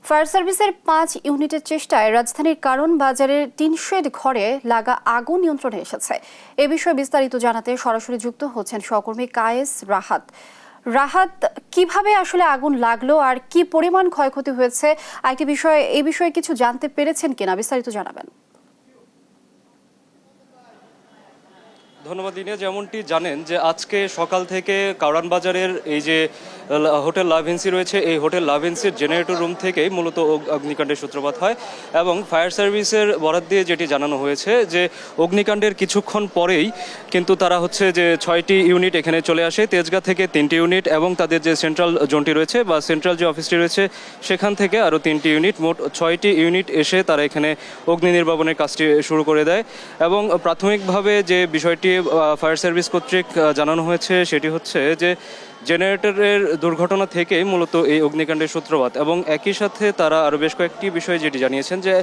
Fire সার্ভিসের 5 ইউনিটের চেষ্টায় রাজধানীর কারণ বাজারের টিন শেড ঘরে লাগা আগুন নিয়ন্ত্রণে এসেছে। এ বিষয়ে বিস্তারিত জানাতে সরাসরি যুক্ত হচ্ছেন সহকর্মী কায়েস রাহাত। রাহাত, কিভাবে আসলে আগুন লাগলো আর কি পরিমাণ ক্ষয়ক্ষতি হয়েছে, এই বিষয়ে কিছু জানতে পেরেছেন কিনা বিস্তারিত জানাবেন। ধন্যবাদ লিনিয়া। যেমনটি জানেন যে আজকে সকাল থেকে কারওয়ান বাজারের এই যে হোটেল লা ভিন্সি রয়েছে, এই হোটেল লা ভিন্সির জেনারেটর রুম থেকেই মূলত অগ্নিকাণ্ডের সূত্রপাত হয় এবং ফায়ার সার্ভিসের বরাত দিয়ে যেটি জানানো হয়েছে যে অগ্নিকাণ্ডের কিছুক্ষণ পরেই কিন্তু তারা যে 6টি ইউনিট এখানে চলে আসে। তেজগাঁ থেকে 3টি ইউনিট এবং তাদের যে সেন্ট্রাল জোনটি রয়েছে বা সেন্ট্রাল যে অফিসটি রয়েছে সেখান থেকে আরও 3টি ইউনিট, মোট 6টি ইউনিট এসে তারা এখানে অগ্নি নির্বাপনের কাজটি শুরু করে দেয়। এবং প্রাথমিকভাবে যে বিষয়টি ফায়ার সার্ভিস কর্তৃক জানানো হয়েছে সেটি হচ্ছে যে জেনারেটরের দুর্ঘটনা থেকেই মূলত এই অগ্নিকাণ্ডের সূত্রপাত। এবং একই সাথে তারা আরও বেশ কয়েকটি বিষয় যেটি জানিয়েছেন যে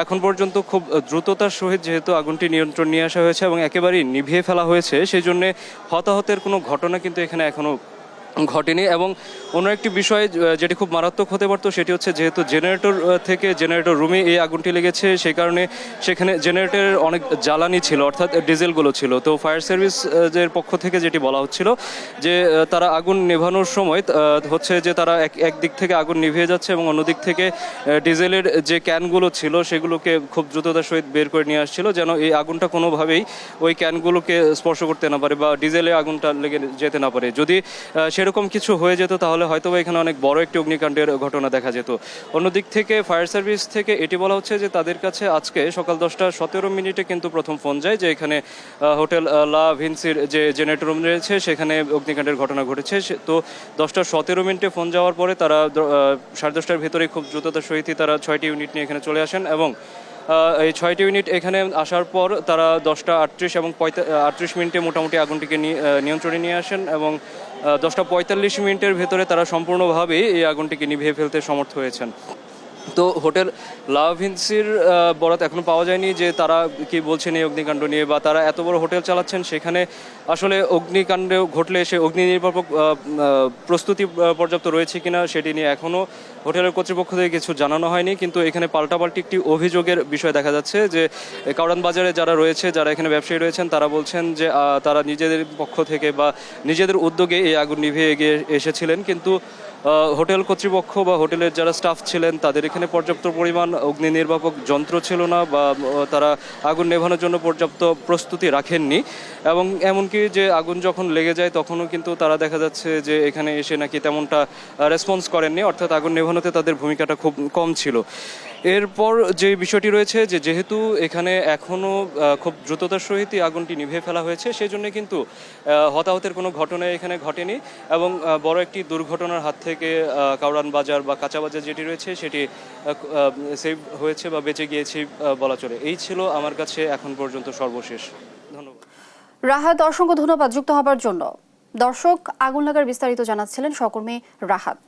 এখন পর্যন্ত খুব দ্রুততার সহিত যেহেতু আগুনটি নিয়ন্ত্রণ নিয়ে আসা হয়েছে এবং একেবারেই নিভিয়ে ফেলা হয়েছে, সেই জন্য হতাহতের কোনো ঘটনা কিন্তু এখানে এখনও ঘটেনি। এবং অন্য একটি বিষয় যেটি খুব মারাত্মক হতে পারতো সেটি হচ্ছে যেহেতু জেনারেটর থেকে জেনারেটর রুমে এই আগুনটি লেগেছে, সেই কারণে সেখানে জেনারেটরের অনেক জ্বালানি ছিল, অর্থাৎ ডিজেলগুলো ছিল। তো ফায়ার সার্ভিসের পক্ষ থেকে যেটি বলা হচ্ছিল যে তারা আগুন নেভানোর সময় যে তারা একদিক থেকে আগুন নিভিয়ে যাচ্ছে এবং অন্যদিক থেকে ডিজেলের যে ক্যানগুলো ছিল সেগুলোকে খুব দ্রুততার সহিত বের করে নিয়ে আসছিল, যেন এই আগুনটা কোনোভাবেই ওই ক্যানগুলোকে স্পর্শ করতে না পারে বা ডিজেলে আগুনটা লেগে যেতে না পারে। যদি সেরকম কিছু হয়ে যেত তাহলে হয়তো এখানে অনেক বড় একটি অগ্নিকাণ্ডের ঘটনা দেখা যেত। অন্যদিক থেকে ফায়ার সার্ভিস থেকে এটি বলা হচ্ছে যে তাদের কাছে আজকে সকাল 10:17 কিন্তু প্রথম ফোন যায় যে এখানে হোটেল লা ভিন্সির যে জেনারেটর রুম রয়েছে সেখানে অগ্নিকাণ্ডের ঘটনা ঘটেছে। তো 10:17 ফোন যাওয়ার পরে তারা 10:30টার ভেতরে খুব দ্রুততার সহিতই তারা 6টি ইউনিট নিয়ে এখানে চলে আসেন এবং এই 6টি ইউনিট এখানে আসার পর তারা 10:38 এবং 38 মোটামুটি আগুনটিকে নিয়ন্ত্রণে নিয়ে আসেন এবং 10:45 ভেতরে তারা সম্পূর্ণভাবেই এই আগুনটিকে নিভিয়ে ফেলতে সমর্থ হয়েছেন। তো হোটেল লা ভিন্সির বরাত এখনো পাওয়া যায়নি যে তারা কি বলছেন এই অগ্নিকাণ্ড নিয়ে, বা তারা এত বড় হোটেল চালাচ্ছেন সেখানে আসলে অগ্নিকাণ্ড ঘটলে সে অগ্নি নির্বাপক প্রস্তুতি পর্যাপ্ত রয়েছে কিনা সেটি নিয়ে এখনও হোটেলের কর্তৃপক্ষ থেকে কিছু জানানো হয়নি। কিন্তু এখানে পাল্টাপাল্টি একটি অভিযোগের বিষয় দেখা যাচ্ছে যে কারওয়ান বাজারে যারা রয়েছে, যারা এখানে ব্যবসায়ী রয়েছেন, তারা বলছেন যে তারা নিজেদের পক্ষ থেকে বা নিজেদের উদ্যোগে এই আগুন নিভিয়ে এগিয়ে এসেছিলেন, কিন্তু হোটেল কর্তৃপক্ষ বা হোটেলের যারা স্টাফ ছিলেন তাদের এখানে পর্যাপ্ত পরিমাণ অগ্নি নির্বাপক যন্ত্র ছিল না বা তারা আগুন নেভানোর জন্য পর্যাপ্ত প্রস্তুতি রাখেননি। এবং এমনকি যে আগুন যখন লেগে যায় তখনও কিন্তু তারা দেখা যাচ্ছে যে এখানে এসে নাকি তেমনটা রেসপন্স করেননি, অর্থাৎ আগুন নেভানোতে তাদের ভূমিকাটা খুব কম ছিল। এরপর যে বিষয়টি রয়েছে যে যেহেতু এখানে এখনও খুব দ্রুততার সহিতই আগুনটি নিভিয়ে ফেলা হয়েছে, সেই জন্য কিন্তু হতাহতের কোনো ঘটনা এখানে ঘটেনি এবং বড় একটি দুর্ঘটনার হাত থেকে কারওয়ান বাজার বা কাঁচা বাজার যেটি রয়েছে সেটি সেভ হয়েছে বা বেঁচে গিয়েছে বলা চলে। এই ছিল আমার কাছে এখন পর্যন্ত সর্বশেষ। ধন্যবাদ রাহাত, অসংখ্য ধন্যবাদ যুক্ত হবার জন্য। দর্শক, আগুন লাগার বিস্তারিত জানাচ্ছিলেন সহকর্মী রাহাত।